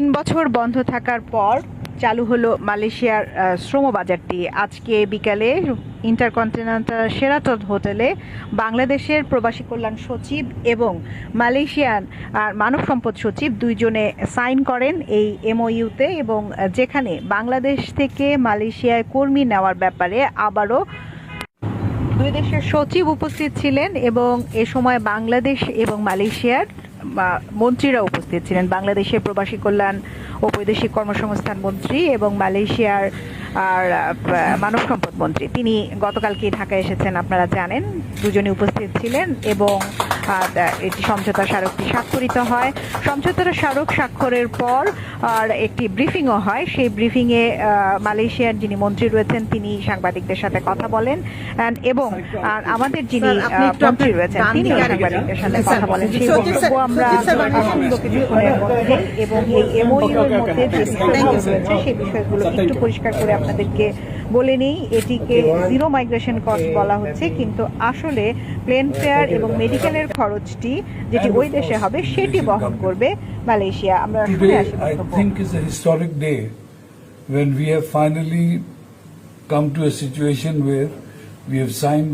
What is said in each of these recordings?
3 বছর বন্ধ থাকার পর চালু হলো মালয়েশিয়ার শ্রম বাজারটি। আজকে বিকালে ইন্টারকন্টিনেন্টাল শেরাটন হোটেলে বাংলাদেশের প্রবাসী কল্যাণ সচিব এবং মালয়েশিয়ান মানব সম্পদ সচিব দুইজনে সাইন করেন এই এমওইউতে, এবং যেখানে বাংলাদেশ থেকে মালয়েশিয়ায় কর্মী নেওয়ার ব্যাপারে আবারও দুই দেশের সচিব উপস্থিত ছিলেন এবং এ সময় বাংলাদেশ এবং মালয়েশিয়ার মন্ত্রীরা উপস্থিত ছিলেন। বাংলাদেশের প্রবাসী কল্যাণ ও বৈদেশিক কর্মসংস্থান মন্ত্রী এবং মালয়েশিয়ার মানব সম্পদ মন্ত্রী, তিনি গতকালকে ঢাকায় এসেছেন, আপনারা জানেন। দুজনে উপস্থিত ছিলেন এবং এটি সমঝোতা স্মারকটি স্বাক্ষরিত হয়। সমঝোতার স্মারক স্বাক্ষরের পর একটি ব্রিফিংও হয়। সেই ব্রিফিংয়ে মালয়েশিয়ার যিনি মন্ত্রী রয়েছেন তিনি সাংবাদিকদের সাথে কথা বলেন এবং আমাদের যিনি মন্ত্রী রয়েছেন তিনি সাংবাদিকদের সাথে কথা বলেন। সেই বক্তব্য আমরা শুনবো কিছুক্ষণের মধ্যে, এবং এই এমওইউ এর মধ্যে যে বিষয়গুলো রয়েছে সেই বিষয়গুলো একটু পরিষ্কার করে আপনাদেরকে বলে নেই। এটিকে জিরো মাইগ্রেশন কস্ট বলা হচ্ছে, কিন্তু আসলে প্লেন ফেয়ার এবং মেডিকেলের খরচটি যেটি ওই দেশে হবে সেটি বহন করবে মালয়েশিয়া। আমরা শুনে আসি। I think it's a historic day when we have finally come to a situation where we have signed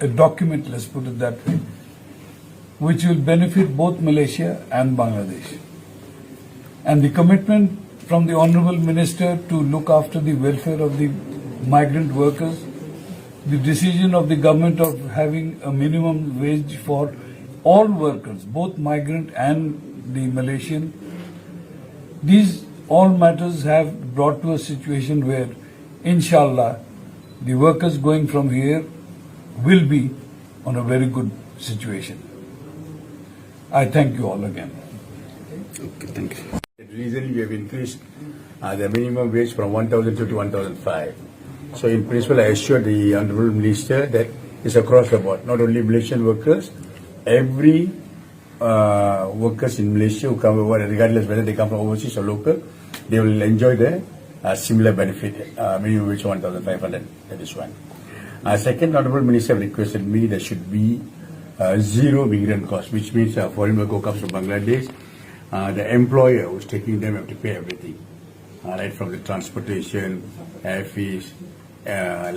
a document, let's put it that way, which will benefit both Malaysia and Bangladesh. And the commitment from the Honourable Minister to look after the welfare of the migrant workers, the decision of the government of having a minimum wage for all workers, both migrant and the Malaysian, these all matters have brought to a situation where, inshallah, the workers going from here will be on a very good situation. I thank you all again. Okay, thank you. Recently, we have increased the minimum wage from 1,002 to 1,005. So, in principle, I assure the Honourable Minister that it's across the board, not only Malaysian workers, every workers in Malaysia who come over, regardless whether they come from overseas or local, they will enjoy the similar benefit, minimum wage 1,500. That is one. Second, Honourable Minister requested me there should be zero migrant cost, which means a foreign worker who comes from Bangladesh, the employer who's taking them have to pay everything, right from the transportation, air fees,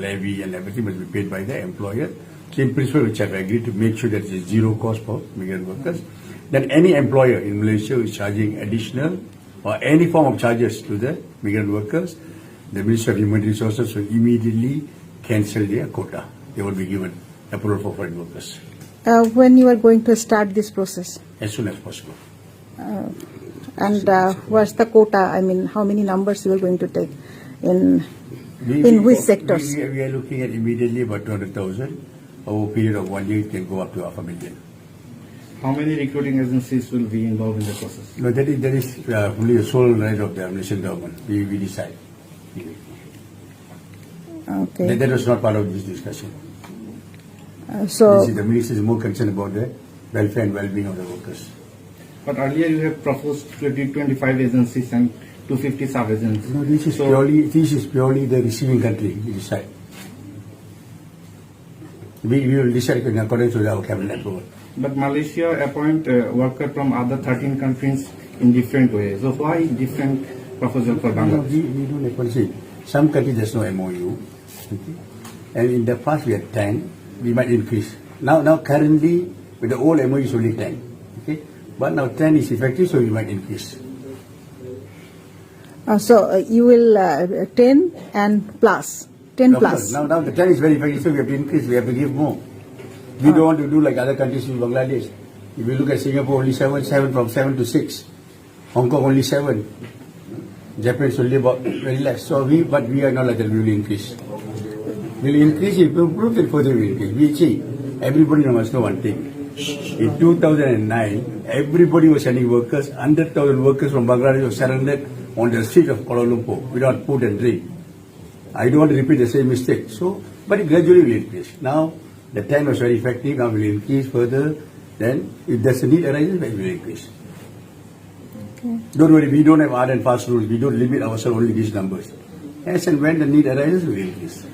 levy, and everything must be paid by the employer. So in principle, which I've agreed to make sure that it's zero cost for migrant workers. Then any employer in Malaysia who is charging additional or any form of charges to the migrant workers, the Ministry of Human Resources will immediately cancel their quota. They will be given approval for foreign workers. When you are going to start this process? As soon as possible. What's the quota? I mean, how many numbers you are going to take in which sectors? We are looking at immediately about 200,000. Over a period of 1 year, it can go up to 500,000. How many recruiting agencies will be involved in the process? No, that is only the sole right of the Malaysian government. We decide. Okay. That was not part of this discussion. So The Minister is more concerned about the welfare and well-being of the workers. But earlier you have proposed 25 agencies and 250 sub-agencies. No, this is purely the receiving country. We decide. We will decide in accordance with our cabinet approval. But Malaysia appoint worker from other 13 countries in different ways. So why different proposal for No, Bangladesh? we don't appreciate. Some countries there's no MOU. Okay? And in the past we had 10. We might increase. Now currently with the old MOU is only 10. Okay? But now 10 is effective, so we might increase. you will 10 and plus 10 Of plus. course, now the 10 is very effective, so we have to increase. We have to give more. We don't want to do like other countries in Bangladesh. If you look at Singapore, only 7 from 7 to 6. Hong Kong only 7. Japan is only about very less. So but we are not like that. We will increase. We'll increase, if we improve, then further we will increase. We see, everybody must know one thing. In 2009, everybody was sending workers. 100,000 workers from Bangladesh were surrendered on the street of Kuala Lumpur without food and drink. I don't want to repeat the same mistake. So, but it gradually will increase. Now, the 10 was very effective. Now we will increase further. Then, if there's a need arises, then we will increase. Okay. Don't worry, we don't have hard and fast rules. We don't limit ourselves only these numbers. As and when the need arises, we will increase.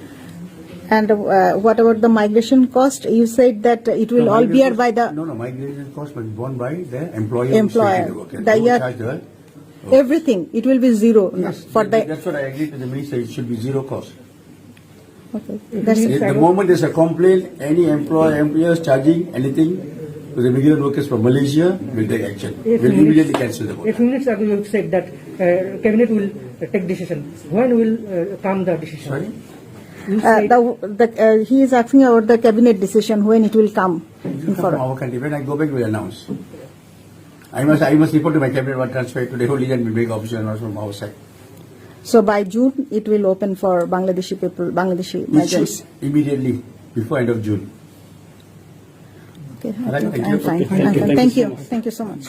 And what about the migration cost? You said that it will all bear by the No, migration cost must be borne by the employer. Employer. Who's taking the worker. The They will year- charge the Everything, it will be zero for the, That's what I agreed with the minister. It should be zero cost. okay. That's, The moment there's a complaint, any employers charging anything to the migrant workers from Malaysia will take action. If Will minutes- immediately cancel the A vote. few minutes ago, you said that cabinet will take decision. When will come the decision? Sorry? You said he is asking about the cabinet decision, when it will come. It will come from our country. When I go back, we'll announce. I must report to my cabinet what transfer to the whole region will make official announcement from our side. So by June, it will open for Bangladeshi people, Bangladeshi It migrants. should immediately before end of June. Okay, All right, I think thank I'm you. fine. Okay, I'm fine. Thank you. Thank you so much.